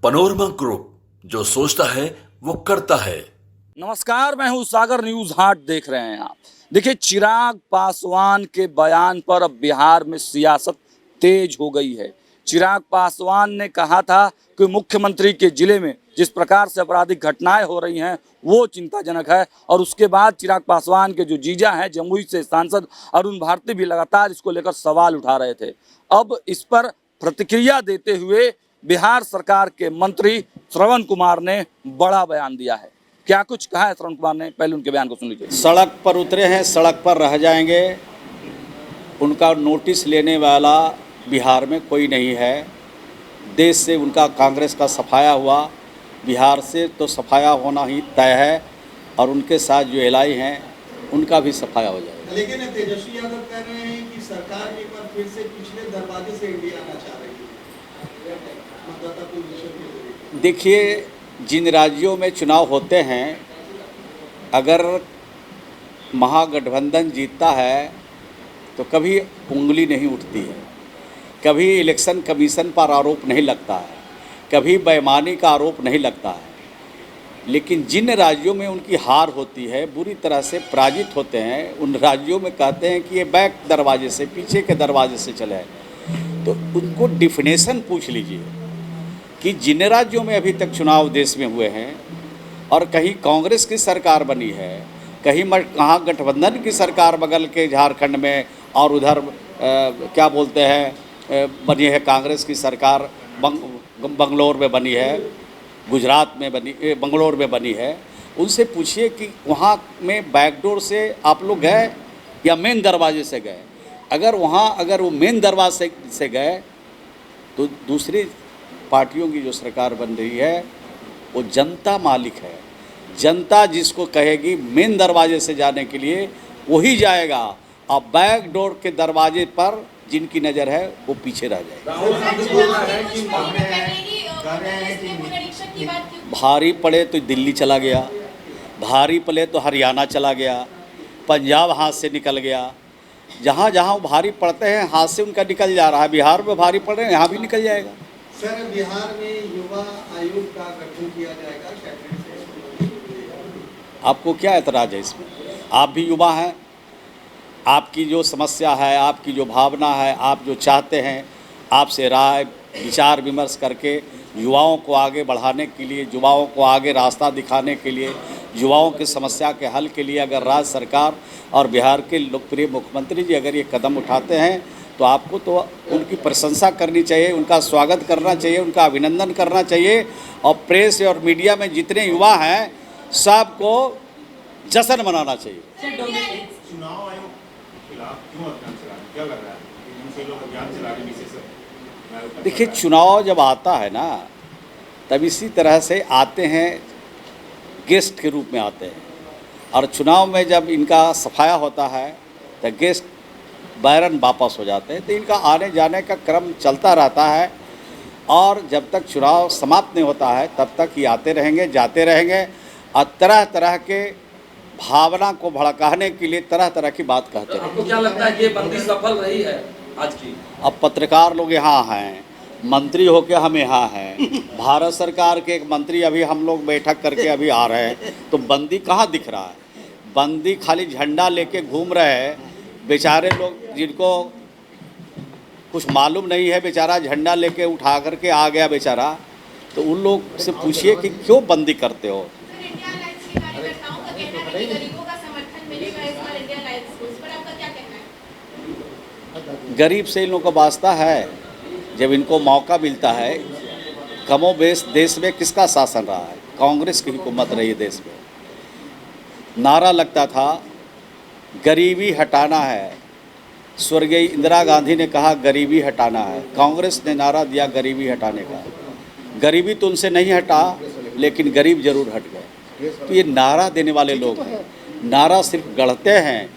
Panorama group, जो सोचता है वो करता है। नमस्कार, मैं हूं सागर, न्यूज हाट देख रहे हैं आप। देखिए, चिराग पासवान के बयान पर अब बिहार में सियासत तेज हो गई है। चिराग पासवान ने कहा था कि मुख्यमंत्री के जिले में जिस प्रकार से आपराधिक घटनाएं हो रही हैं वो चिंताजनक है, और उसके बाद चिराग पासवान के जो जीजा हैं, जमुई से सांसद अरुण भारती भी लगातार इसको लेकर सवाल उठा रहे थे। अब इस पर प्रतिक्रिया देते हुए बिहार सरकार के मंत्री श्रवण कुमार ने बड़ा बयान दिया है। क्या कुछ कहा है श्रवण कुमार ने, पहले उनके बयान को सुन लीजिए। सड़क पर उतरे हैं, सड़क पर रह जाएंगे। उनका नोटिस लेने वाला बिहार में कोई नहीं है। देश से उनका कांग्रेस का सफाया हुआ, बिहार से तो सफाया होना ही तय है, और उनके साथ जो एलआई हैं उनका भी सफाया हो जाएगा। लेकिन तेजस्वी यादव कह रहे हैं कि सरकार एक बार फिर से पिछले दरवाजे से इंडिया आना चाह रही है। मतदाता को विषय देखिए, जिन राज्यों में चुनाव होते हैं, अगर महागठबंधन जीतता है तो कभी उंगली नहीं उठती है, कभी इलेक्शन कमीशन पर आरोप नहीं लगता है, कभी बेईमानी का आरोप नहीं लगता है। लेकिन जिन राज्यों में उनकी हार होती है, बुरी तरह से पराजित होते हैं, उन राज्यों में कहते हैं कि ये बैक दरवाजे से, पीछे के दरवाजे से चले। तो उनको डिफिनेशन पूछ लीजिए कि जिन राज्यों में अभी तक चुनाव देश में हुए हैं और कहीं कांग्रेस की सरकार बनी है, कहीं महागठबंधन की सरकार बगल के झारखंड में, और उधर क्या बोलते हैं बनी है कांग्रेस की सरकार, बंगलोर में बनी है, गुजरात में बनी, बंगलोर में बनी है। उनसे पूछिए कि वहाँ में बैकडोर से आप लोग गए या मेन दरवाजे से गए। अगर वो मेन दरवाजे से गए तो दूसरी पार्टियों की जो सरकार बन रही है वो जनता मालिक है। जनता जिसको कहेगी मेन दरवाजे से जाने के लिए वही जाएगा, और बैक डोर के दरवाजे पर जिनकी नज़र है वो पीछे रह जाएगा। भारी पड़े तो दिल्ली चला गया, भारी पड़े तो हरियाणा चला गया, पंजाब हाथ से निकल गया। जहाँ जहाँ वो भारी पड़ते हैं हाथ से उनका निकल जा रहा है। बिहार में भारी पड़ रहे हैं, यहाँ भी निकल जाएगा। सर, बिहार में युवा आयोग का गठन किया जाएगा। आपको क्या एतराज़ है इसमें? आप भी युवा हैं, आपकी जो समस्या है, आपकी जो भावना है, आप जो चाहते हैं, आपसे राय विचार विमर्श करके युवाओं को आगे बढ़ाने के लिए, युवाओं को आगे रास्ता दिखाने के लिए, युवाओं की समस्या के हल के लिए अगर राज्य सरकार और बिहार के लोकप्रिय मुख्यमंत्री जी अगर ये कदम उठाते हैं तो आपको तो उनकी प्रशंसा करनी चाहिए, उनका स्वागत करना चाहिए, उनका अभिनंदन करना चाहिए। और प्रेस और मीडिया में जितने युवा हैं सबको जश्न मनाना चाहिए। चुनाव आयोग के खिलाफ क्यों अभियान चला रहे हैं? क्या लग रहा है कि इनसे लोग अभियान चला रहे हैं? देखिए, चुनाव जब आता है ना, तब इसी तरह से आते हैं, गेस्ट के रूप में आते हैं, और चुनाव में जब इनका सफाया होता है तो गेस्ट बैरन वापस हो जाते हैं। तो इनका आने जाने का क्रम चलता रहता है, और जब तक चुनाव समाप्त नहीं होता है तब तक ये आते रहेंगे, जाते रहेंगे, और तरह तरह के भावना को भड़काने के लिए तरह तरह की बात कहते हैं। आपको क्या लगता है कि ये बंदी सफल रही है आज की? अब पत्रकार लोग यहाँ हैं, मंत्री होके हम यहाँ हैं, भारत सरकार के एक मंत्री अभी हम लोग बैठक करके अभी आ रहे हैं, तो बंदी कहाँ दिख रहा है? बंदी खाली झंडा लेके घूम रहे हैं। बेचारे लोग जिनको कुछ मालूम नहीं है, बेचारा झंडा लेके उठा करके आ गया बेचारा, तो उन लोग से पूछिए कि क्यों बंदी करते हो। गरीब से इन लोगों का वास्ता है। जब इनको मौका मिलता है, कमो बेश देश में किसका शासन रहा है? कांग्रेस की हुकूमत रही है देश में। नारा लगता था गरीबी हटाना है, स्वर्गीय इंदिरा गांधी ने कहा गरीबी हटाना है, कांग्रेस ने नारा दिया गरीबी हटाने का। गरीबी तो उनसे नहीं हटा, लेकिन गरीब जरूर हट गए। तो ये नारा देने वाले लोग हैं, नारा सिर्फ गढ़ते हैं,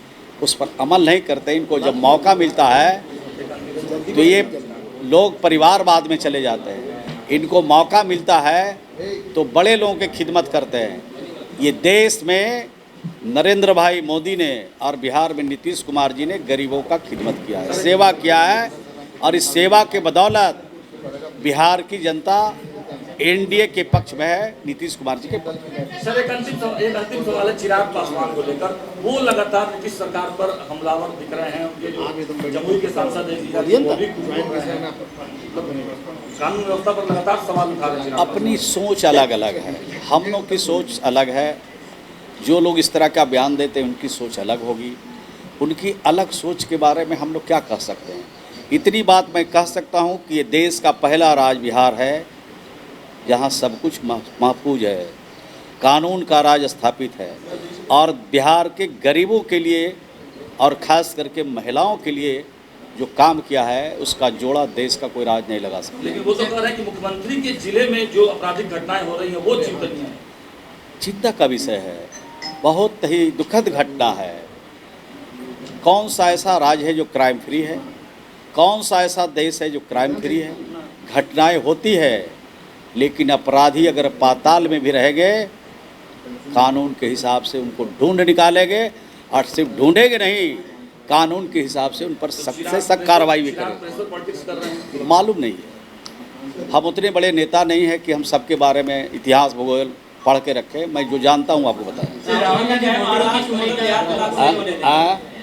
उस पर अमल नहीं करते। इनको जब मौका मिलता है तो ये लोग परिवारवाद में चले जाते हैं। इनको मौका मिलता है तो बड़े लोगों की खिदमत करते हैं। ये देश में नरेंद्र भाई मोदी ने और बिहार में नीतीश कुमार जी ने गरीबों का खिदमत किया है, सेवा किया है, और इस सेवा के बदौलत बिहार की जनता एनडीए के पक्ष में है, नीतीश कुमार जी के पक्ष में है। सर एक अंतिम सवाल है चिराग पासवान को लेकर। वो लगातार नीतीश सरकार पर हमलावर दिख रहे हैं। उनके जो जमुई के सांसद हैं वो भी कुछ बोल रहे हैं, कानून व्यवस्था पर लगातार सवाल उठा रहे हैं। अपनी सोच अलग अलग है, हम लोग की सोच अलग है। जो लोग इस तरह का बयान देते हैं उनकी सोच अलग होगी। उनकी अलग सोच के बारे में हम लोग क्या कह सकते हैं। इतनी बात मैं कह सकता हूँ कि ये देश का पहला राज बिहार है जहाँ सब कुछ महफूज है, कानून का राज स्थापित है और बिहार के गरीबों के लिए और ख़ास करके महिलाओं के लिए जो काम किया है उसका जोड़ा देश का कोई राज नहीं लगा सकता। लेकिन वो तो कह रहे हैं कि मुख्यमंत्री के जिले में जो आपराधिक घटनाएं हो रही हैं वो चिंतनीय है। चिंता का विषय है, बहुत ही दुखद घटना है। कौन सा ऐसा राज्य है जो क्राइम फ्री है, कौन सा ऐसा देश है जो क्राइम फ्री है। घटनाएं होती है लेकिन अपराधी अगर पाताल में भी रहेंगे कानून के हिसाब से उनको ढूंढ निकालेंगे और सिर्फ ढूंढेंगे नहीं, कानून के हिसाब से उन पर सख्त से सख्त कार्रवाई भी करेंगे। मालूम नहीं है, हम उतने बड़े नेता नहीं है कि हम सबके बारे में इतिहास भूगोल पढ़ के रखें। मैं जो जानता हूँ आपको बताया।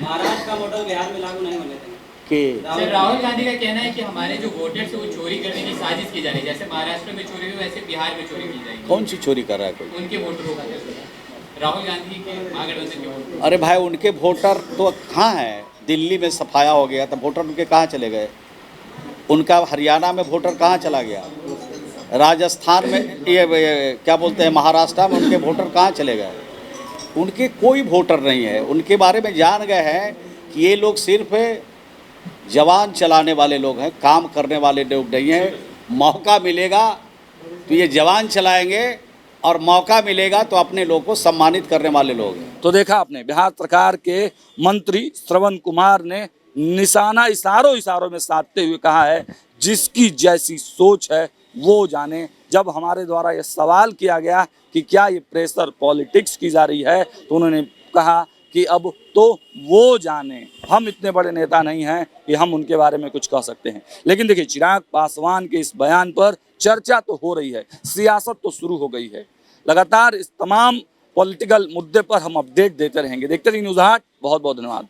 महाराष्ट्र का मॉडल बिहार में लागू नहीं होने देंगे कि राहुल गांधी का कहना है कि हमारे जो वोटर्स है वो चोरी करने की साजिश की जा रही है। जैसे महाराष्ट्र में चोरी हुई वैसे बिहार में चोरी की जाएगी। कौन सी चोरी कर रहा है कोई? उनके वोटरों का राहुल गांधी के महागठबंधन के वोटर। अरे भाई उनके वोटर तो कहाँ हैं? दिल्ली में सफाया हो गया तो वोटर उनके कहाँ चले गए? उनका हरियाणा में वोटर कहाँ चला गया? राजस्थान में ये क्या बोलते हैं महाराष्ट्र में उनके वोटर कहाँ चले गए? उनके कोई वोटर नहीं है। उनके बारे में जान गए हैं कि ये लोग सिर्फ जवान चलाने वाले लोग हैं, काम करने वाले लोग नहीं हैं। मौका मिलेगा तो ये जवान चलाएंगे और मौका मिलेगा तो अपने लोग को सम्मानित करने वाले लोग हैं। तो देखा आपने बिहार सरकार के मंत्री श्रवण कुमार ने निशाना इशारों में साधते हुए कहा है जिसकी जैसी सोच है वो जाने। जब हमारे द्वारा ये सवाल किया गया कि क्या ये प्रेशर पॉलिटिक्स की जा रही है तो उन्होंने कहा कि अब तो वो जाने, हम इतने बड़े नेता नहीं हैं कि हम उनके बारे में कुछ कह सकते हैं। लेकिन देखिए चिराग पासवान के इस बयान पर चर्चा तो हो रही है, सियासत तो शुरू हो गई है। लगातार इस तमाम पॉलिटिकल मुद्दे पर हम अपडेट देते रहेंगे। देखते रहिए न्यूज़ 8। बहुत बहुत धन्यवाद।